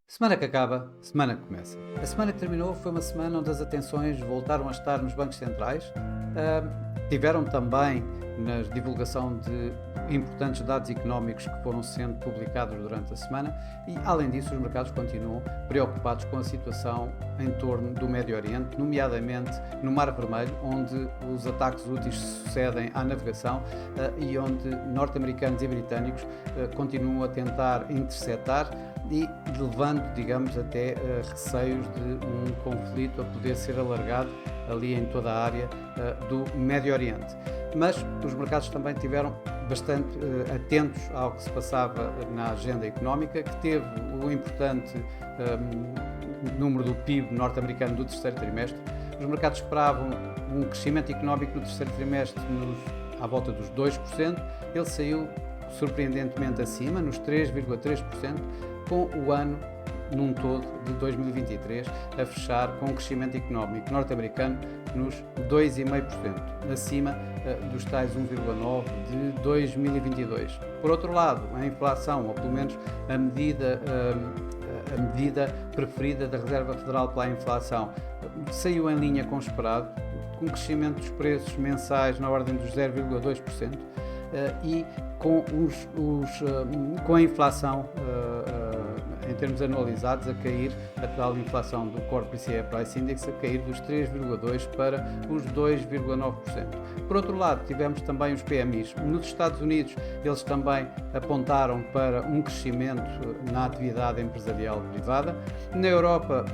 Semana que acaba, semana que começa. A semana que terminou foi uma semana onde as atenções voltaram a estar nos bancos centrais. Tiveram também na divulgação de importantes dados económicos que foram sendo publicados durante a semana e, além disso, os mercados continuam preocupados com a situação em torno do Médio Oriente, nomeadamente no Mar Vermelho, onde os ataques úteis sucedem à navegação e onde norte-americanos e britânicos continuam a tentar interceptar e levando, digamos, até receios de um conflito a poder ser alargado ali em toda a área do Médio Oriente. Mas os mercados também tiveram bastante atentos ao que se passava na agenda económica, que teve o importante número do PIB norte-americano do terceiro trimestre. Os mercados esperavam um crescimento económico no terceiro trimestre à volta dos 2%. Ele saiu surpreendentemente acima, nos 3,3%, com o ano num todo de 2023 a fechar com um crescimento económico norte-americano nos 2,5%, acima dos tais 1,9% de 2022. Por outro lado, a inflação, ou pelo menos a medida preferida da Reserva Federal pela inflação, saiu em linha com o esperado, com crescimento dos preços mensais na ordem dos 0,2%, e com a inflação em termos anualizados a cair, a tal inflação do Core PCE Price Index a cair dos 3,2% para os 2,9%. Por outro lado, tivemos também os PMIs. Nos Estados Unidos, eles também apontaram para um crescimento na atividade empresarial privada. Na Europa,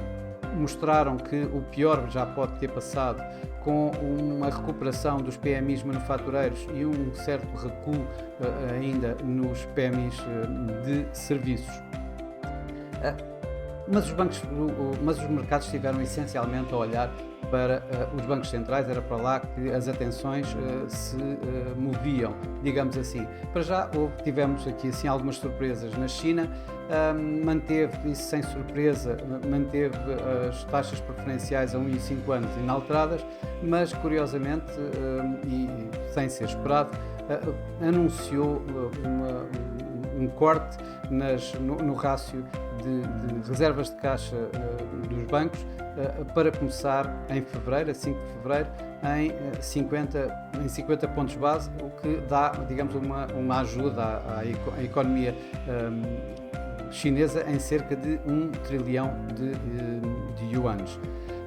mostraram que o pior já pode ter passado, com uma recuperação dos PMIs manufatureiros e um certo recuo ainda nos PMIs de serviços. Mas os mercados estiveram essencialmente a olhar para os bancos centrais, era para lá que as atenções se moviam, digamos assim. Para já tivemos aqui assim algumas surpresas. Na China manteve, isso sem surpresa, manteve as taxas preferenciais a 1 e 5 anos inalteradas, mas curiosamente e sem ser esperado, anunciou um corte no rácio de reservas de caixa dos bancos para começar em fevereiro, a 5 de fevereiro, em 50 pontos base, o que dá, digamos, uma ajuda à economia chinesa em cerca de 1 trilhão de yuans.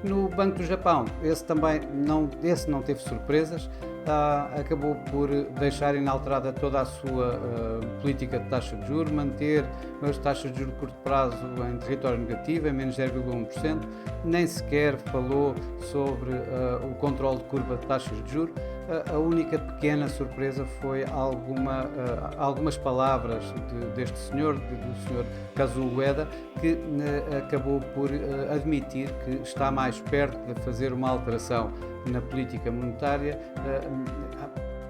No Banco do Japão, esse não teve surpresas, acabou por deixar inalterada toda a sua política de taxa de juros, manter as taxas de juros de curto prazo em território negativo, em menos 0,1%, nem sequer falou sobre o controle de curva de taxas de juros. A única pequena surpresa foi algumas palavras deste senhor, do senhor Kazuo Ueda, que acabou por admitir que está mais perto de fazer uma alteração na política monetária,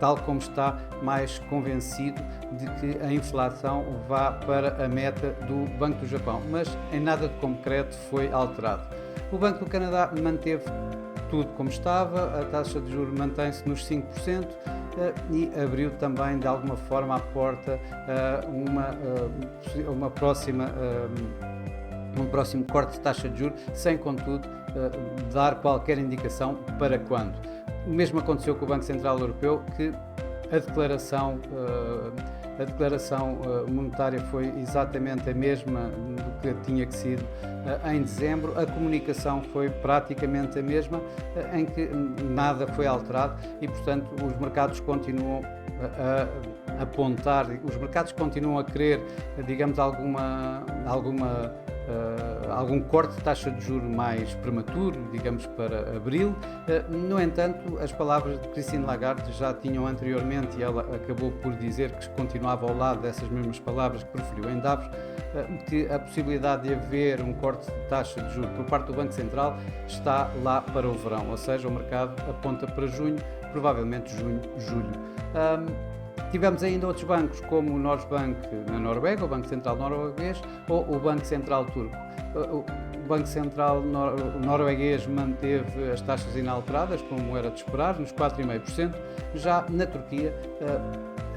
tal como está mais convencido de que a inflação vá para a meta do Banco do Japão, mas em nada de concreto foi alterado. O Banco do Canadá manteve tudo como estava, a taxa de juros mantém-se nos 5% e abriu também de alguma forma a porta a um próximo corte de taxa de juros, sem contudo dar qualquer indicação para quando. O mesmo aconteceu com o Banco Central Europeu, que a declaração monetária foi exatamente a mesma do que tinha que sido em dezembro. A comunicação foi praticamente a mesma, em que nada foi alterado e, portanto, os mercados continuam a apontar, os mercados continuam a querer, digamos, algum corte de taxa de juros mais prematuro, digamos, para abril. No entanto, as palavras de Christine Lagarde já tinham anteriormente, e ela acabou por dizer que continuava ao lado dessas mesmas palavras que preferiu em Davos, que a possibilidade de haver um corte de taxa de juros por parte do Banco Central está lá para o verão, ou seja, o mercado aponta para junho, provavelmente junho, julho. Tivemos ainda outros bancos, como o Norges na Noruega, o Banco Central norueguês, ou o Banco Central turco. O Banco Central norueguês manteve as taxas inalteradas, como era de esperar, nos 4,5%. Já na Turquia,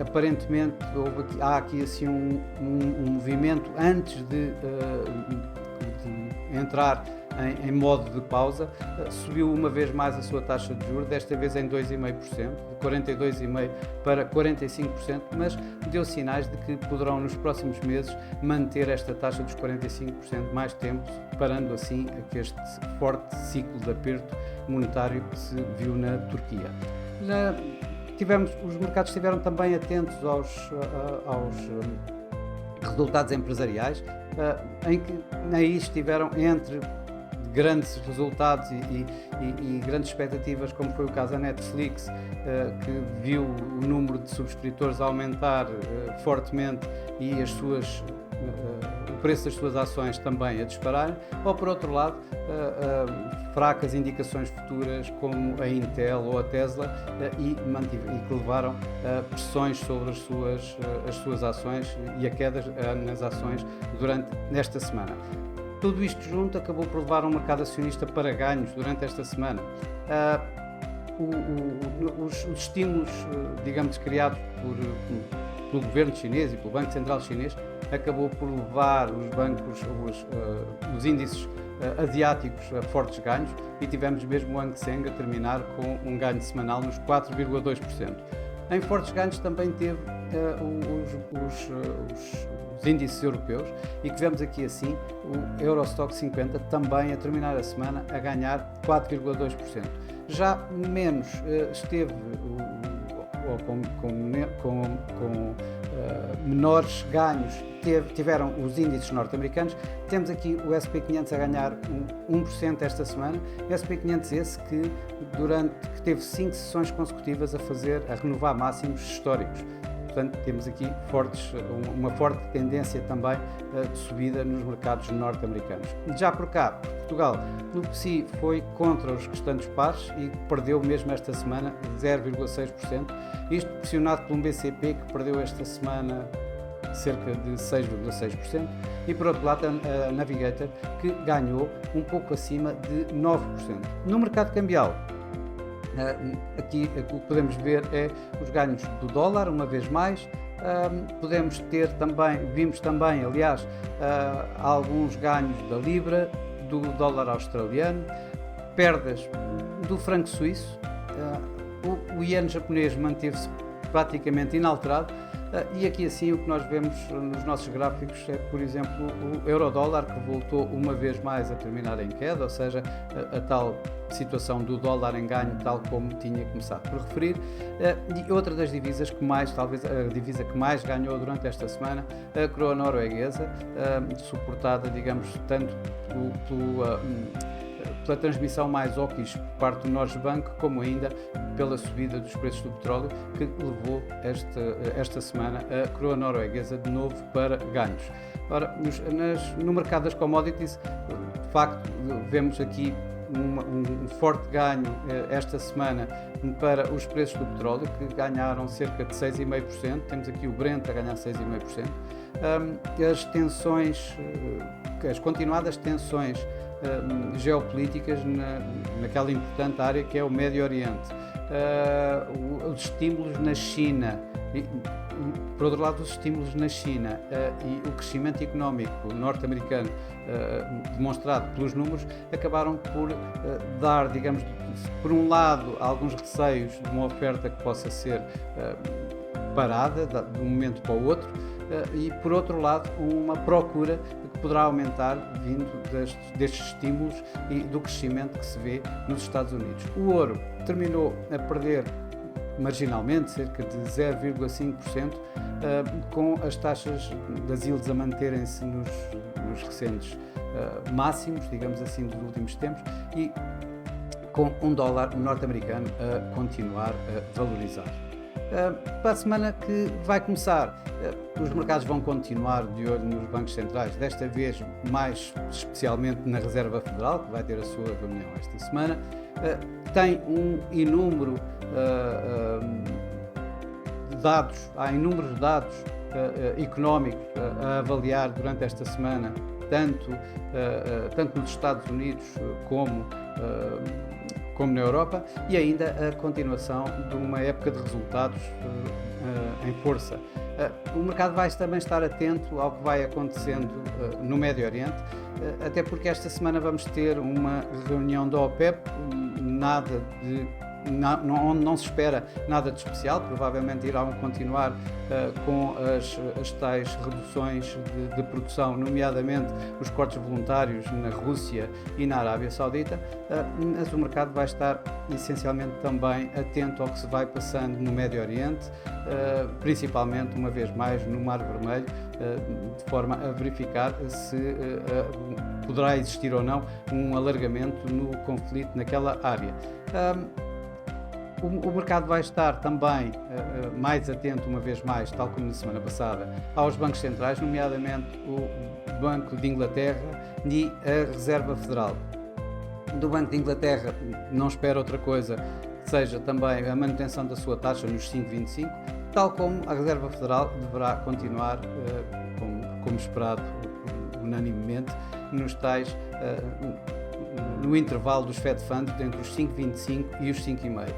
aparentemente há aqui assim um movimento antes de entrar em modo de pausa. Subiu uma vez mais a sua taxa de juros, desta vez em 2,5%, de 42,5% para 45%, mas deu sinais de que poderão nos próximos meses manter esta taxa dos 45% mais tempo, parando assim este forte ciclo de aperto monetário que se viu na Turquia. Os mercados estiveram também atentos aos resultados empresariais, em que aí estiveram entre grandes resultados e grandes expectativas, como foi o caso da Netflix, que viu o número de subscritores aumentar fortemente e o preço das suas ações também a disparar, ou por outro lado, fracas indicações futuras como a Intel ou a Tesla e que levaram pressões sobre as suas ações e a quedas nas ações durante esta semana. Tudo isto junto acabou por levar um mercado acionista para ganhos durante esta semana. Os estímulos, digamos, criados pelo governo chinês e pelo Banco Central chinês acabou por levar os índices asiáticos a fortes ganhos e tivemos mesmo o Hang Seng a terminar com um ganho semanal nos 4,2%. Em fortes ganhos também teve os índices europeus e que vemos aqui assim o Eurostoxx 50 também a terminar a semana a ganhar 4,2%. Já menos esteve com menores ganhos tiveram os índices norte-americanos. Temos aqui o S&P 500 a ganhar 1% esta semana. S&P 500 esse que teve 5 sessões consecutivas a renovar máximos históricos. Portanto, temos aqui uma forte tendência também de subida nos mercados norte-americanos. Já por cá, Portugal, no PSI foi contra os restantes pares e perdeu mesmo esta semana 0,6%. Isto pressionado por um BCP que perdeu esta semana cerca de 6,6%, e por outro lado a Navigator que ganhou um pouco acima de 9%. No mercado cambial, aqui o que podemos ver é os ganhos do dólar, uma vez mais. Vimos também, aliás, alguns ganhos da libra, do dólar australiano, perdas do franco suíço, o iene japonês manteve-se praticamente inalterado. E aqui assim o que nós vemos nos nossos gráficos é, por exemplo, o euro-dólar que voltou uma vez mais a terminar em queda, ou seja, a tal situação do dólar em ganho, tal como tinha começado por referir. E outra das divisas que mais, talvez a divisa que mais ganhou durante esta semana, a coroa norueguesa, suportada, digamos, tanto pela transmissão mais hawkish por parte do Norges Bank, como ainda pela subida dos preços do petróleo, que levou esta semana a coroa norueguesa de novo para ganhos. Ora, no mercado das commodities, de facto, vemos aqui um forte ganho esta semana para os preços do petróleo, que ganharam cerca de 6,5%. Temos aqui o Brent a ganhar 6,5%. As continuadas tensões geopolíticas naquela importante área que é o Médio Oriente, os estímulos na China, por outro lado os estímulos na China e o crescimento económico norte-americano demonstrado pelos números acabaram por dar, digamos, por um lado alguns receios de uma oferta que possa ser parada de um momento para o outro, e por outro lado uma procura que poderá aumentar vindo destes estímulos e do crescimento que se vê nos Estados Unidos. O ouro terminou a perder marginalmente, cerca de 0,5%, com as taxas das yields a manterem-se nos recentes máximos, digamos assim, dos últimos tempos, e com um dólar norte-americano a continuar a valorizar. Para a semana que vai começar, os mercados vão continuar de olho nos bancos centrais, desta vez mais especialmente na Reserva Federal, que vai ter a sua reunião esta semana. Tem um inúmero há inúmeros dados económicos a avaliar durante esta semana, tanto nos Estados Unidos como na Europa, e ainda a continuação de uma época de resultados em força. O mercado vai também estar atento ao que vai acontecendo no Médio Oriente, até porque esta semana vamos ter uma reunião da OPEP, onde não se espera nada de especial. Provavelmente irão continuar com as tais reduções de produção, nomeadamente os cortes voluntários na Rússia e na Arábia Saudita, mas o mercado vai estar essencialmente também atento ao que se vai passando no Médio Oriente, principalmente, uma vez mais, no Mar Vermelho, de forma a verificar se poderá existir ou não um alargamento no conflito naquela área. O mercado vai estar também mais atento, uma vez mais, tal como na semana passada, aos bancos centrais, nomeadamente o Banco de Inglaterra e a Reserva Federal. Do Banco de Inglaterra não espera outra coisa que seja também a manutenção da sua taxa nos 5,25, tal como a Reserva Federal deverá continuar, como esperado unanimemente, no intervalo dos Fed Funds entre os 5,25 e os 5,5.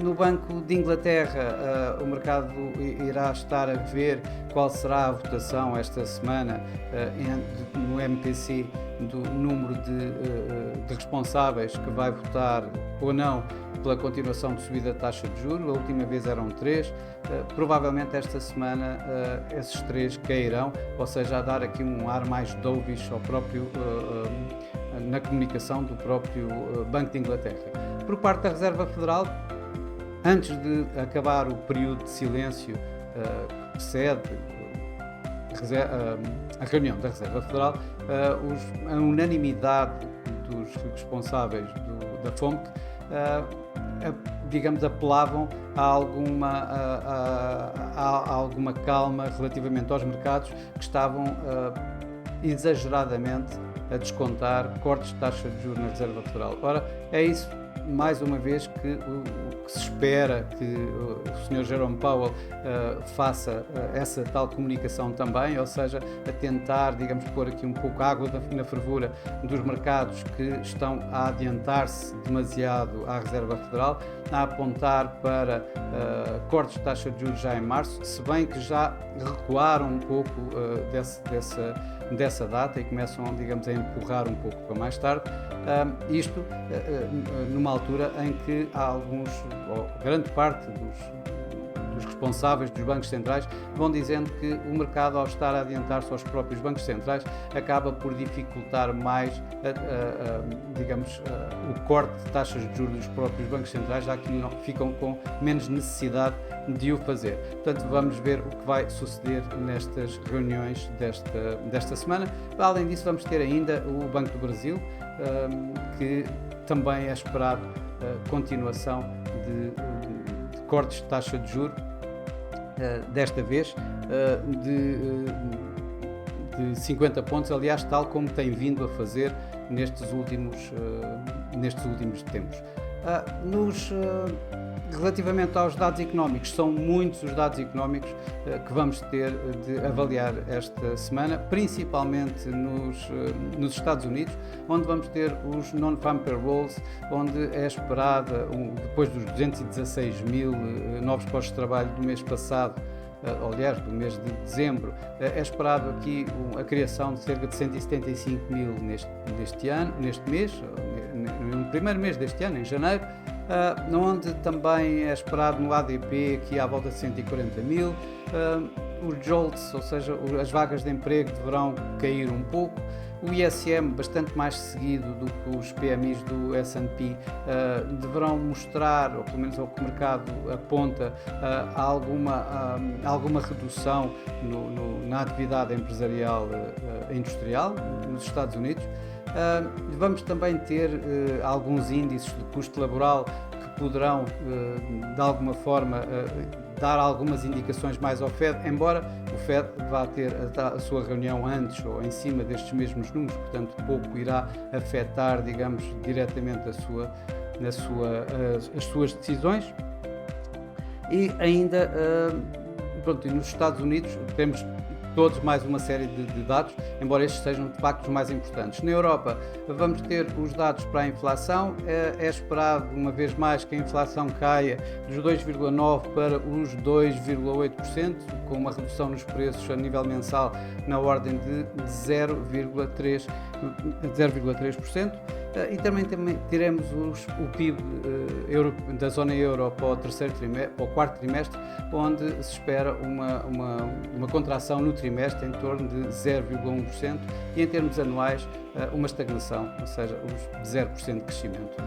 No Banco de Inglaterra, o mercado irá estar a ver qual será a votação esta semana no MPC do número de responsáveis que vai votar ou não pela continuação de subida da taxa de juros. A última vez eram 3, provavelmente esta semana esses 3 cairão, ou seja, a dar aqui um ar mais dovish ao próprio na comunicação do próprio Banco de Inglaterra. Por parte da Reserva Federal, antes de acabar o período de silêncio que precede a reunião da Reserva Federal, a unanimidade dos responsáveis da FOMC, digamos, apelavam a alguma calma relativamente aos mercados que estavam exageradamente a descontar cortes de taxa de juros na Reserva Federal. Ora, é isso, mais uma vez, que o que se espera que o Sr. Jerome Powell faça essa tal comunicação também, ou seja, a tentar, digamos, pôr aqui um pouco água na fervura dos mercados que estão a adiantar-se demasiado à Reserva Federal, a apontar para cortes de taxa de juros já em março, se bem que já recuaram um pouco dessa data e começam, digamos, a empurrar um pouco para mais tarde, isto numa altura em que há ou grande parte dos responsáveis dos bancos centrais vão dizendo que o mercado, ao estar a adiantar-se aos próprios bancos centrais, acaba por dificultar mais, digamos, o corte de taxas de juros dos próprios bancos centrais, já que ficam com menos necessidade de o fazer. Portanto, vamos ver o que vai suceder nestas reuniões desta semana. Além disso, vamos ter ainda o Banco do Brasil, que também é esperado continuação de cortes de taxa de juros, desta vez de 50 pontos, aliás, tal como tem vindo a fazer nestes últimos tempos. Relativamente aos dados económicos, são muitos os dados económicos que vamos ter de avaliar esta semana, principalmente nos Estados Unidos, onde vamos ter os non-farm payrolls, onde é esperada, depois dos 216 mil novos postos de trabalho do mês passado, aliás, do mês de dezembro, é esperado aqui a criação de cerca de 175 mil neste mês, no primeiro mês deste ano, em janeiro, onde também é esperado no ADP aqui à volta de 140 mil. Os JOLTS, ou seja, as vagas de emprego, deverão cair um pouco. O ISM, bastante mais seguido do que os PMIs do S&P, deverão mostrar, ou pelo menos ao que o mercado aponta, alguma redução na atividade empresarial industrial nos Estados Unidos. Vamos também ter alguns índices de custo laboral que poderão, de alguma forma, dar algumas indicações mais ao Fed, embora o Fed vá ter a sua reunião antes ou em cima destes mesmos números, portanto pouco irá afetar, digamos, diretamente as suas decisões. E ainda, pronto, e nos Estados Unidos temos todos mais uma série de dados, embora estes sejam de facto os mais importantes. Na Europa vamos ter os dados para a inflação, é esperado uma vez mais que a inflação caia dos 2,9% para os 2,8%, com uma redução nos preços a nível mensal na ordem de 0,3%. E também teremos o PIB da zona euro para o quarto trimestre, onde se espera uma contração no trimestre em torno de 0,1% e em termos anuais uma estagnação, ou seja, os 0% de crescimento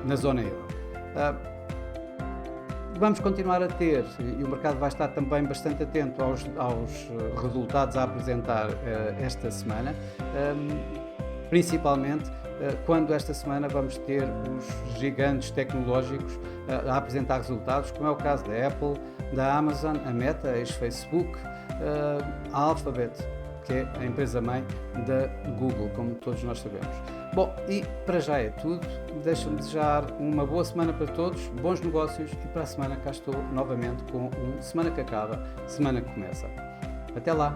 na zona euro. Vamos continuar a ter, e o mercado vai estar também bastante atento aos resultados a apresentar esta semana, principalmente quando esta semana vamos ter os gigantes tecnológicos a apresentar resultados, como é o caso da Apple, da Amazon, a Meta, ex-Facebook, a Alphabet, que é a empresa-mãe da Google, como todos nós sabemos. Bom, e para já é tudo. Deixa-me desejar uma boa semana para todos, bons negócios, e para a semana cá estou novamente com Semana que Acaba, Semana que Começa. Até lá!